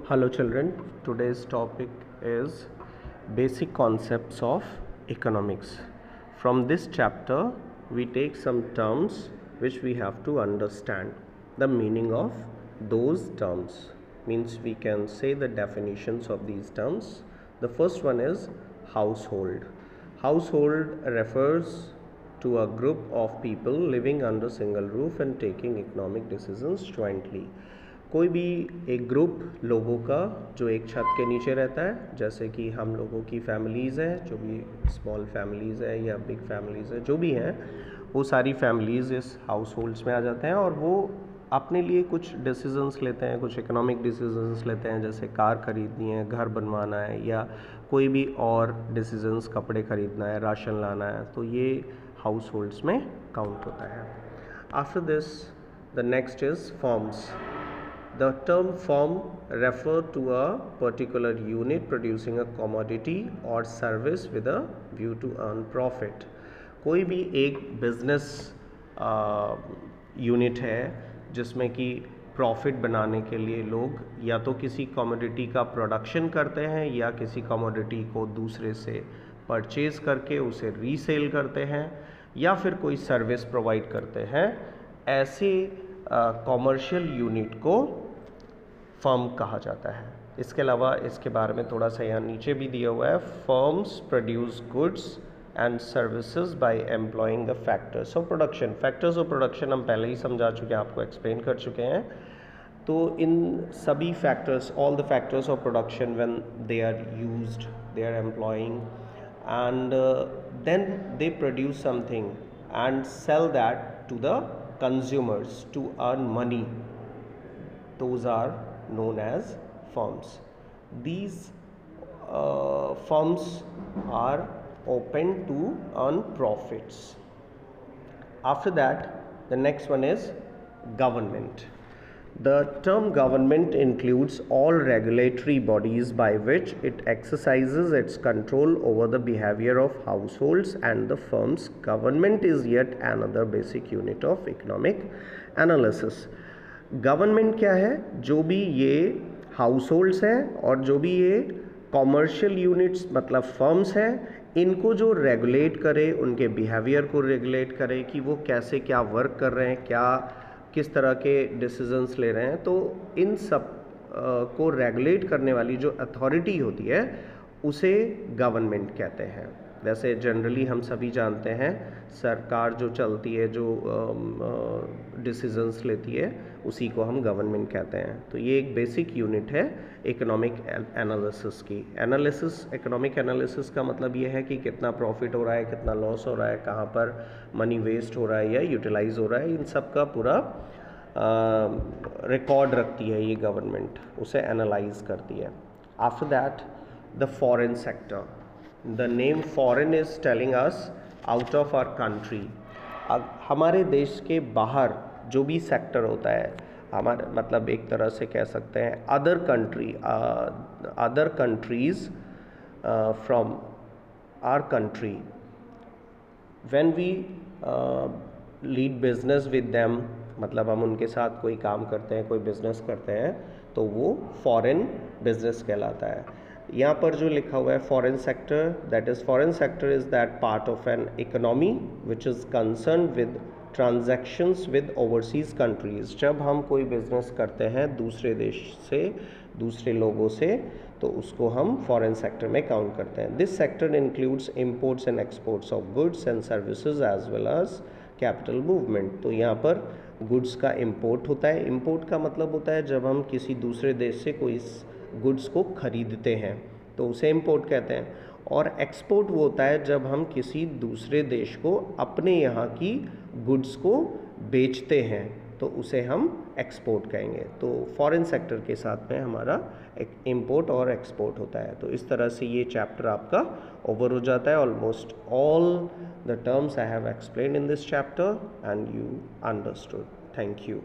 Hello children, today's topic is basic concepts of economics. From this chapter we take some terms which we have to understand the meaning of those terms. Means we can say the definitions of these terms. The first one is household. Household refers to a group of people living under single roof and taking economic decisions jointly. कोई भी एक group लोगों का जो एक छत के नीचे रहता है, जैसे कि हम लोगों की फैमिलीज़ है, जो भी स्मॉल फैमिलीज़ है या बिग फैमिलीज़ है, जो भी हैं, वो सारी फैमिलीज़ इस हाउस होल्ड्स में आ जाते हैं और वो अपने लिए कुछ डिसीजंस लेते हैं, कुछ इकोनॉमिक डिसीजंस लेते हैं, जैसे कार ख़रीदनी है, घर बनवाना है या कोई भी और डिसीजंस, कपड़े ख़रीदना है, राशन लाना है, तो ये हाउस होल्ड्स में काउंट होता है. After this the next is firms. The term firm refer to a particular unit producing a commodity or service with a view to earn profit. कोई भी एक बिजनेस यूनिट है जिसमें कि प्रॉफिट बनाने के लिए लोग या तो किसी कमोडिटी का प्रोडक्शन करते हैं या किसी कमोडिटी को दूसरे से परचेज करके उसे रीसेल करते हैं या फिर कोई सर्विस प्रोवाइड करते हैं. ऐसे कॉमर्शियल यूनिट को फर्म कहा जाता है. इसके अलावा इसके बारे में थोड़ा सा यहाँ नीचे भी दिया हुआ है. Firms produce goods and services by employing the factors of production. Factors of production हम पहले ही समझा चुके हैं, आपको एक्सप्लेन कर चुके हैं. तो इन सभी factors, all the factors of production when they are used, they are employing and then they produce something and sell that to the consumers to earn money. Those are known as firms. These firms are open to earn profits. After that, the next one is government. The term government includes all regulatory bodies by which it exercises its control over the behavior of households and the firms. Government is yet another basic unit of economic analysis. Government क्या है? जो भी ये house holds हैं और जो भी ये कॉमर्शियल यूनिट्स मतलब फर्म्स हैं, इनको जो रेगुलेट करे, उनके बिहेवियर को रेगुलेट करे कि वो कैसे क्या वर्क कर रहे हैं, क्या किस तरह के डिसीजंस ले रहे हैं, तो इन सब को रेगुलेट करने वाली जो अथॉरिटी होती है उसे गवर्नमेंट कहते हैं. वैसे जनरली हम सभी जानते हैं सरकार जो चलती है, जो डिसीजंस लेती है, उसी को हम गवर्नमेंट कहते हैं. तो ये एक बेसिक यूनिट है इकोनॉमिक एनालिसिस की. इकोनॉमिक एनालिसिस का मतलब ये है कि कितना प्रॉफिट हो रहा है, कितना लॉस हो रहा है, कहाँ पर मनी वेस्ट हो रहा है या यूटिलाइज हो रहा है, इन सब का पूरा रिकॉर्ड रखती है ये गवर्नमेंट, उसे एनालाइज करती है. After that the foreign sector. The name foreign is telling us out of our country. हमारे देश के बाहर जो भी सेक्टर होता है, हमारे मतलब एक तरह से कह सकते हैं other countries from our country. When we lead business with them, मतलब हम उनके साथ कोई काम करते हैं, कोई बिजनेस करते हैं, तो वो फॉरेन बिजनेस कहलाता है. यहाँ पर जो लिखा हुआ है foreign sector, that is foreign sector is that part of an economy which is concern with transactions with overseas countries. जब हम कोई बिजनेस करते हैं दूसरे देश से, दूसरे लोगों से, तो उसको हम फॉरेन सेक्टर में काउंट करते हैं. This sector includes imports and exports of goods and services as well as capital movement. तो यहाँ पर गुड्स का इम्पोर्ट होता है. इम्पोर्ट का मतलब होता है जब हम किसी दूसरे देश से कोई गुड्स को खरीदते हैं तो उसे इंपोर्ट कहते हैं. और एक्सपोर्ट वो होता है जब हम किसी दूसरे देश को अपने यहाँ की गुड्स को बेचते हैं, तो उसे हम एक्सपोर्ट कहेंगे. तो फॉरेन सेक्टर के साथ में हमारा एक इंपोर्ट और एक्सपोर्ट होता है. तो इस तरह से ये चैप्टर आपका ओवर हो जाता है. Almost all the terms I have explained in this chapter and you understood. Thank you.